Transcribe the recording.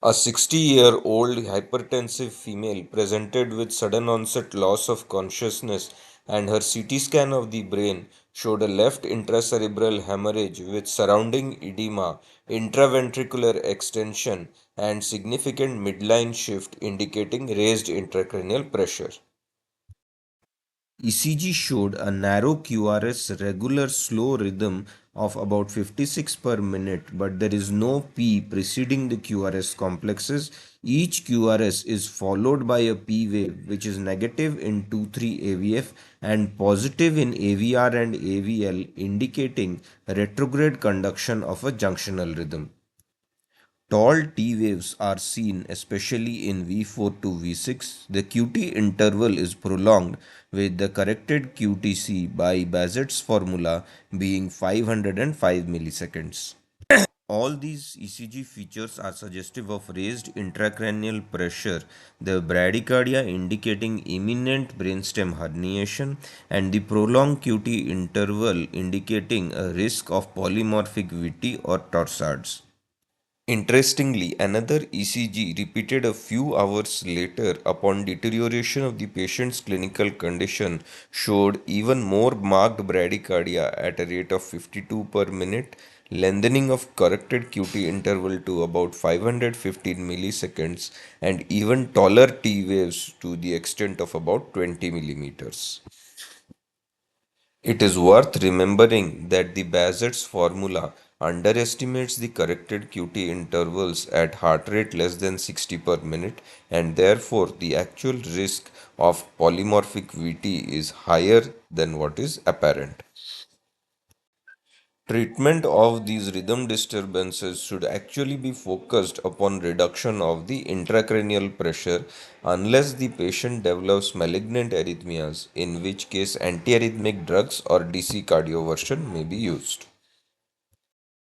A 60-year-old hypertensive female presented with sudden onset loss of consciousness, and her CT scan of the brain showed a left intracerebral hemorrhage with surrounding edema, intraventricular extension, and significant midline shift indicating raised intracranial pressure. ECG showed a narrow QRS regular slow rhythm of about 56 per minute, but there is no P preceding the QRS complexes. Each QRS is followed by a P wave, which is negative in 2,3 AVF and positive in AVR and AVL, indicating retrograde conduction of a junctional rhythm. Tall T waves are seen especially in V4 to V6. The QT interval is prolonged with the corrected QTC by Bazet's formula being 505 milliseconds. All these ECG features are suggestive of raised intracranial pressure, the bradycardia indicating imminent brainstem herniation, and the prolonged QT interval indicating a risk of polymorphic VT or torsades. Interestingly, another ECG repeated a few hours later upon deterioration of the patient's clinical condition showed even more marked bradycardia at a rate of 52 per minute, lengthening of corrected QT interval to about 515 milliseconds, and even taller T waves to the extent of about 20 millimeters. It is worth remembering that the Bazet's formula underestimates the corrected QT intervals at heart rate less than 60 per minute, and therefore the actual risk of polymorphic VT is higher than what is apparent. Treatment of these rhythm disturbances should actually be focused upon reduction of the intracranial pressure unless the patient develops malignant arrhythmias, in which case antiarrhythmic drugs or DC cardioversion may be used.